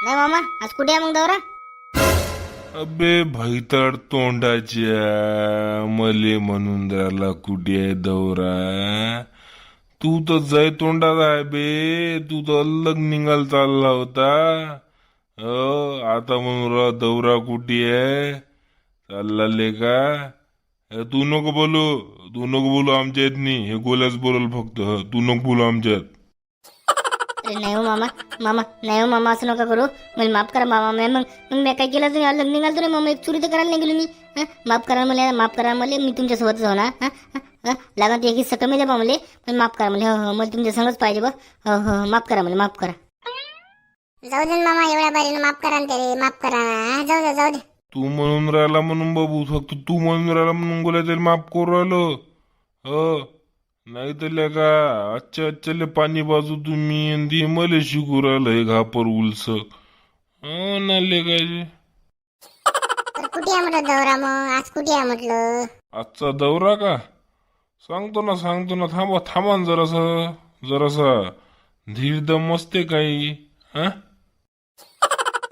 नाही मामा, आज कुठे आहे मग दौरा? अबे भैताड तोंडाच्या मले म्हणून राहिला कुठे आहे दौरा. तू तर जय तोंडात आहे बे. तू तर अलग निघाल चालला होता. आता म्हणून राहिला दौरा कुठे आहे. चालला लेका. तू नको बोलू. तू नको बोलू आमच्या इथनी. हे गोल्याच बोलल फक्त. तू नको बोलू आमच्यात. अरे नाही हो मामा. मामा नाही हो मामा, असं नका करू. मला माफ करा मामा. मग मी काय केलं तुम्ही अलग निघाल तर मामा. एक चोरी तर करायला नाही गेलो मी. माफ करा मला, माफ करा मला. मी तुमच्यासोबतच हो ना. लागत एक हिस्सा कमी द्या बा मला. पण माफ करा मला. हो मला तुमच्या संगच पाहिजे बा. हो हो माफ करा मला, माफ करा. जाऊ दे ना मामा, एवढ्या बारीनं माफ करा ना तरी. माफ करा ना. जाऊ दे जाऊ दे. तू म्हणून राहिला म्हणून बाबू, फक्त तू म्हणून राहिला म्हणून गोल्या त्याला माफ करू राहिलो. नाही तर का अच्छा अच्छले पाणी बाजू तुम्ही दी मले शिकू राहिलं हे घापर उलस. नाही काय तर कुठे आहे म्हटलं दौरा मग? आज कुठे आहे म्हटलं? आजचा दौरा का सांगतो ना. थांबा थांबा ना जरासा धीर दम असते काही.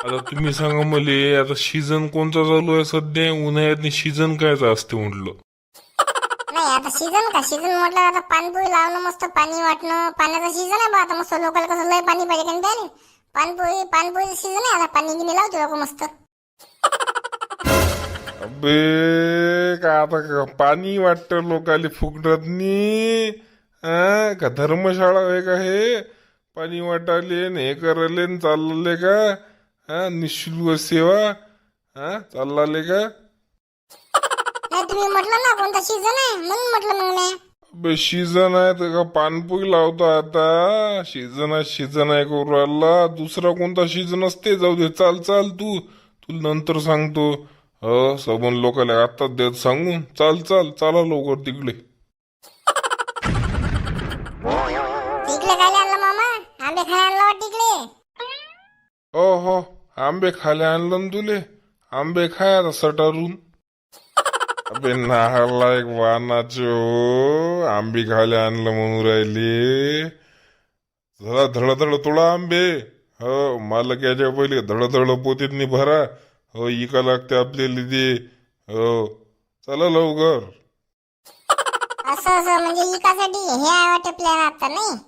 आता तुम्ही सांगा मले, आता सीझन कोणता चालू आहे सध्या? उन्हाळ्यात सीझन कायचा असते म्हटलं. नाही आता सीझन का सीझन म्हटलं, आता पाणपोळी लावणं, मस्त पाणी वाटणं. पाण्याचा सीझन आहे बा आता. मस्त लोकल कसं लय पाणी पाहिजे कारण त्याने. पाणपोळीचं सीझन आहे आता. पाणी गिनी लावते लोक मस्त. अबे का आता का पाणी वाटतं लोकाले फुकटातनी. का धर्मशाळा आहे का हे? पाणी वाटाले न हे करायले न चालले का? निशुल्क सेवा चालले का? नाही तुम्ही म्हटलं ना कोणता सीझन आहे म्हणून म्हटलं मग मी. अबे सीझन आहे तर का पाणपोळी लावतो आता. सीझन आहे करू राहिला. दुसरा कोणता सीझन असते? जाऊ दे, चाल तुला नंतर सांगतो. सबन लोकांना आताच देत सांगून. चाला लवकर तिकडे. तिकडे काय आणलं मामा? आंबे खायला आणलं वाटतं तिकडे. हो आंबे खाले आणलं ना तुले. आंबे खाय सटारून. अबे नालायक वानाचे हो. आंबे खाले आणलं म्हणून राहिले. जरा धडधड तोडा आंबे. मालक याच्या पहिले धडधड पोतीत नि भरा. इका लागते आपल्याला ते. चला लवकर. असं म्हणजे इकासाठी हे आहे वाटतं प्लॅन आता नाही.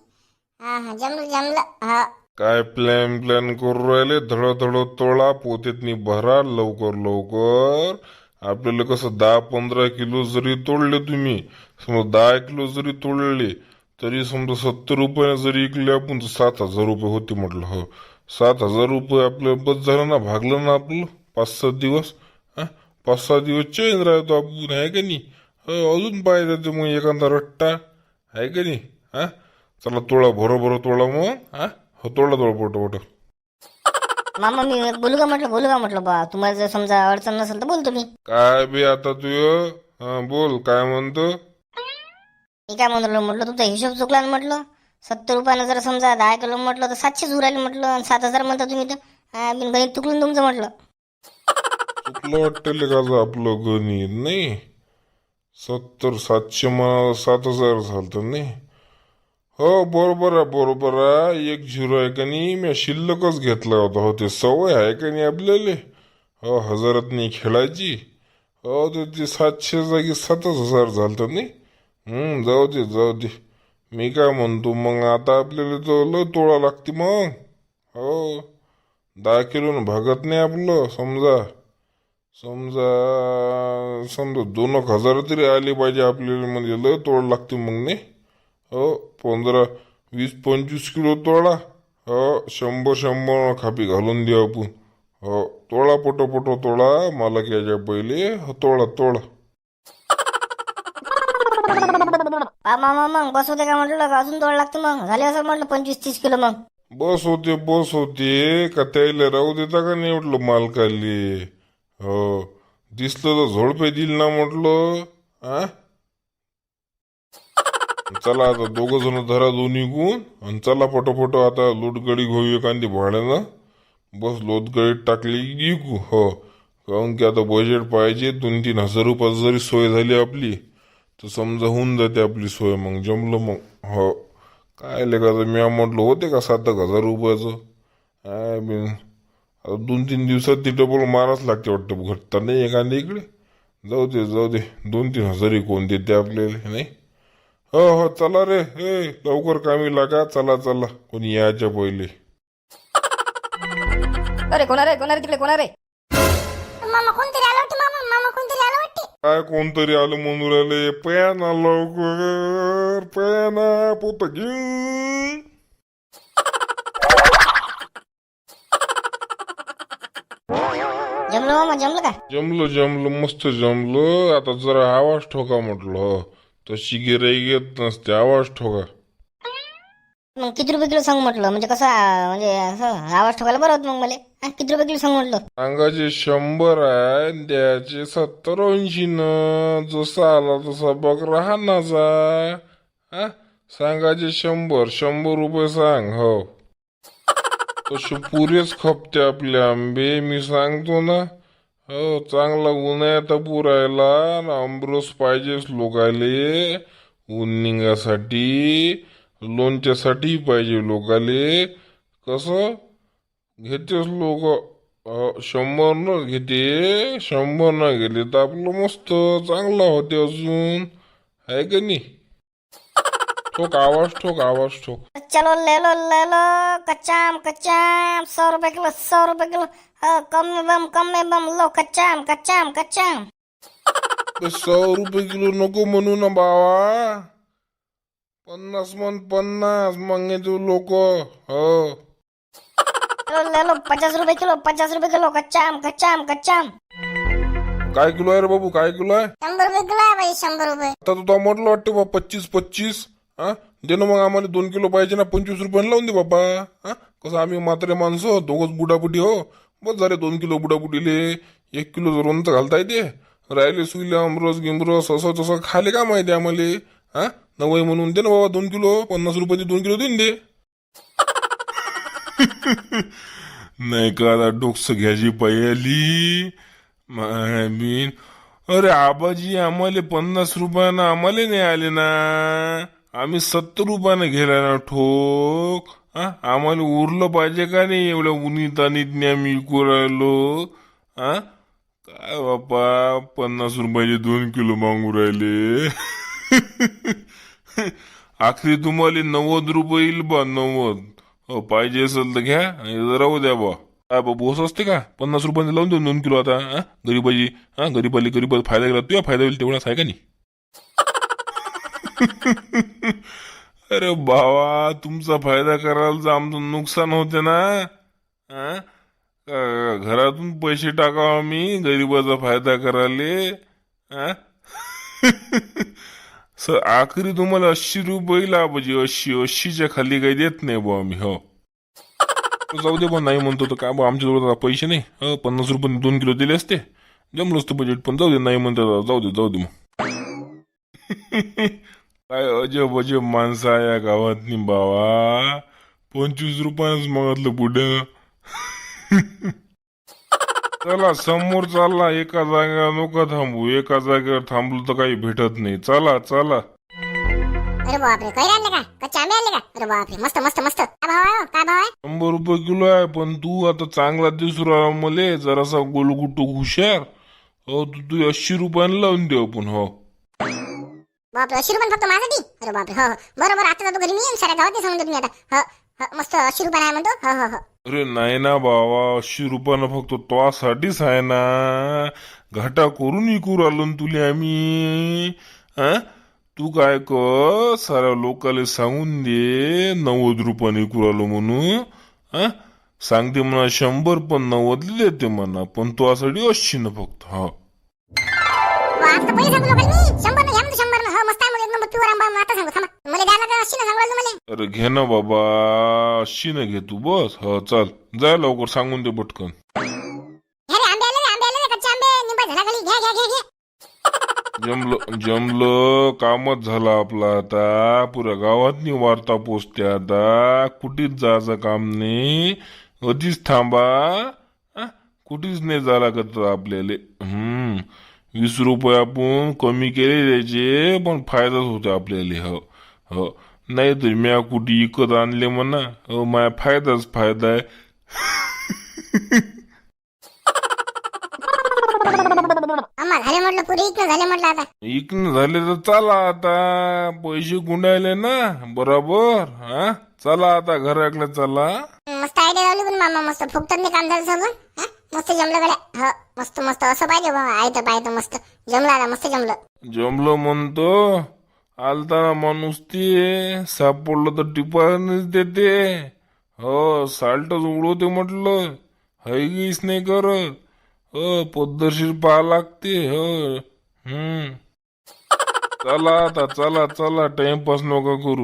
हा जमलं. हा काय प्लॅन करू राहिले? धडधड तोडा पोतीत नि भरा लवकर. आपल्याला कसं 10-15 किलो जरी तोडले तुम्ही, समजा 10 किलो जरी तोडले तरी समजा 70 रुपयाने जरी इकले आपण तर 7,000 रुपये होते म्हटलं. 7,000 रुपये आपलं बस झालं ना. भागलं ना आपलं 5-6 दिवस. 5-6 दिवस चेंज राहतो आपण, आहे का नाही? अजून पाहिजे ते मग एखादा रट्टा, आहे का नाही? चला तोडा, बरोबर तोडा मग. तोडा पोट. मामा मी बोलू का म्हटलं बा. तुम्हाला जर समजा अडचण नसेल तर बोलतो मी. काय बे आता तू बोल काय म्हणतो. मी काय म्हटलं तुमचा हिशोब चुकला ना म्हटलं. 70 रुपयानं जर समजा 10 किलो म्हटलं तर 700 उरायले म्हटलं. आणि 7,000 म्हणता तुम्ही तर गणित चुकलं तुमचं म्हटलं. चुकलं वाटतं का आपलं गणित? नाही 70 700 मला 7,000 झालं नाही. बरोबर आहे. 1-0 आहे का नाही. मी शिल्लकच घेतला होता. ते सवय आहे का नाही आपल्याला. हजारात नाही खेळायची. ते 700 जागी 7,000 झालं नाही. जाऊ दे. मी काय म्हणतो मग, आता आपल्याला तर तोडा लागते मग. 10 किलो भागत नाही आपलं. समजा 2,000 तरी आले पाहिजे आपल्याला. म्हणजे लय तोड लागते मग नाही. 15, 20, 25 किलो तोडा. 100 खापी घालून देऊ आपण. तोडा पोटो तोडा. मला घ्यायच्या पहिले तोडा. मामा मग बस होते का म्हटलं का अजून तोड लागते मग? झाले असं म्हटलं 25-30 किलो मग. बस होते का त्याला राहू देता का नाही म्हटलं मालकाले. दिसलं तर झोडपे दिल ना म्हटलं. चला आता 2 जण धरा दोन्ही गुण आणि चला फोटो आता लोटगडी घेऊ एखादी भाड्यानं. बस लोटगडीत टाकली विकू. काहून की आता बजेट पाहिजे. 2-3 हजार रुपयाची जरी सोय झाली आपली तर समजा होऊन जाते आपली सोय. मग जमलं मग. काय लेखा मी म्हटलं होते का 7,000 रुपयाचं. 2-3 दिवसात ती डबल माराच लागते वाटतं घट्ट नाही एखाद्या इकडे. जाऊ दे 2-3 हजारी कोण देते आपल्याला नाही. हो हो चला रे लवकर कामी लागा. चला कोणी यायच्या पहिले. अरे कोणा रे तिकडे कोणा रे? मामा कोणतरी आलं वाटतं. मामा कोणतरी आलं वाटते. काय कोणतरी आलं म्हणून राहिले. पयाना लवकर पयाना पोत घेऊन. जमलं मामा जमलं का? जमलं मस्त जमलं. आता जरा आवाज ठोका म्हटलं. तशी गिराई घेत नसते आवाज ठोका. मग किती रुपये किलो सांगू म्हटलं म्हणजे कसं म्हणजे असं आवाज ठोकायला बरं होत मग मला. किती रुपये किलो सांगू म्हटलं? सांगायचे 100 आहे द्यायचे 70-80 न. जसा आला तसा बघ राहण्याचा. सांगायचे 100 रुपये सांग. हो तसे पुरेच खपते आपले आंबे मी सांगतो ना. हो चांगला उन्हाळ्यात पुरायला आंबरस पाहिजेच लोकाले. ऊन निघासाठी लोणच्यासाठी पाहिजे लोकाले. कसं घेतेच लोक. 100 न घेते 100 न गेले तर आपलं मस्त चांगला होते अजून आहे का नाही. ठोक आवाज ठोक. चलो ले लो कच्चाम 100 रुपये किलो 100 रुपये किलो. कम में बम लो कच्चाम. 100 रुपये किलो नको म्हणू ना बाबा. 50 मन 50 मागे तू लोक. हो ले लो 50 रुपये किलो कच्चाम. काय किलो आहे रे बाबू काय किलो आहे? 100 रुपये किलो आहे बाई. 100 रुपये. आता तुला म्हटलं वाटतं बा 25. दे ना मग आम्हाला 2 किलो पाहिजे ना. 25 रुपयाने लावून दे बाबा. कसं आम्ही म्हातारे माणसं दोघच बुडाबुडी हो. बस झाले 2 किलो बुडाबुडीले 1 किलो रोनचं घालता येते. राहिले सुईले आमरस गिमरस असं तसं खाले का माहिती आम्हाला. नवय म्हणून दे ना बाबा 2 किलो. 50 रुपयाचे 2 किलो देऊन दे. नाही का आता डोकस घ्यायची पाहिली बीन. अरे आबाजी आम्हाला 50 रुपयानं आम्हाला नाही आले ना. आम्ही 70 रुपयानं घ्यायला ना ठोक. आम्हाला उरलं पाहिजे का नाही एवढ्या उन्हीत आणि आम्ही विकू राहिलो. काय बापा 50 रुपयाचे 2 किलो मागू राहिले. आखरी तुम्हाला 90 रुपये येईल बा 90. हो पाहिजे असेल तर घ्या राहू द्या बा. काय बा बोस असते का 50 रुपयाने लावून देऊन 2 किलो. आता गरीबाजी गरीबाला फायदा गेला तुझ्या फायदा होईल तेवढाच आहे का नाही. अरे बाबा तुमचा फायदा करायला तर आमचं नुकसान होते ना. घरातून पैसे टाकाव आम्ही गरीबाचा फायदा करायला. आखरी तुम्हाला 80 रुपये येईल आबाजी. 80च्या खाली काही देत नाही बा आम्ही. हो जाऊ दे बा. नाही म्हणतो तर काय बा आमच्याजवळ पैसे नाही. 50 रुपये 2 किलो दिले असते जमलं असतं बजेट. पण जाऊ दे नाही म्हणतो जाऊ दे मग. काय अजब माणसं आहे या गावात नि बाबा. 25 रुपयाच मागितलं पुढे. चला समोर चालला. एका जागेवर नको थांबू. एका जागेवर थांबलो तर काही भेटत नाही. चला. अरे बापरे काही आणले का? कच्चे आंबे आणले का? अरे बापरे मस्त. काय भाव आहे? 100 रुपये किलो आहे. पण तू आता चांगला दिसू राहिला मले जरासा गोलगुट्टू हुशार. हो तू 80 रुपयाने लावून दे आपण. हो बापरे 80 रुपये फक्त माझ्यासाठी? अरे बापरे. हो बरोबर आता जातो घरी मी. साऱ्या गावात सांगून देतो मी आता. हो मस्त 80 रुपये आहे म्हणतो. हो अरे नाही ना बाबा 80 रुपयानं फक्त तोसाठीच आहे ना. घाटा करून विकू राहिलो तुले आम्ही. तू काय कर साऱ्या लोकांना सांगून दे 90 रुपयाने विकू राहिलो म्हणून. सांगते म्हणा 100 पण 90 देते म्हणा. पण तोसाठी 80 न फक्त. हो आता पहिले सांगू लोकांनी 100 न घ्या म्हणतो. 100 न. हो मस्त आहे. एक नंबर प्युअर आंबा. आता सांगू थांबा. मला द्यायला का 80 न सांगू राहिलो मला. अरे घे ना बाबा 80 न घे तू बस. हो चल जाय लवकर सांगून दे पटकन. अरे आंबे आले कच्चे आंबे निंबा झाला खाली. घ्या. जमलं कामच झालं आपलं आता. पुऱ्या गावात वार्ता पोचते आता. कुठेच जायचं काम नाही. कधीच थांबा. कुठेच नाही झाला का आपल्याला. 20 रुपये आपण कमी केले द्यायचे पण फायदाच होतो आपल्याला. हो नाही तर म्या कुठे विकत आणले म्हणा. माझा फायदा आहे. मामा झाले म्हटलं पुरी इकडे झाले म्हटलं आता इकडनं झाले तर चला आता, पैसे गुंडायले ना बरोबर. हा चला आता घराकडे चला. मस्त आयडिया लावली पण मामा, मस्त फुकटात काम झालं सगळं. हा? मस्त जमलं गड्या. हो मस्त मस्त असं पाहिजे बाबा, आहे पाहिजे मस्त जमलं आता, मस्त जमलं. जमलं म्हणतो. आलताना माणूस ते सापडलं तर टिपानीच देते. हो साल्टच उडवते म्हटलं, हैगीच नाही करत. हो पद्धतशीर पाहा लागते. हो चला आता, चला चला, टाइमपास नका करू.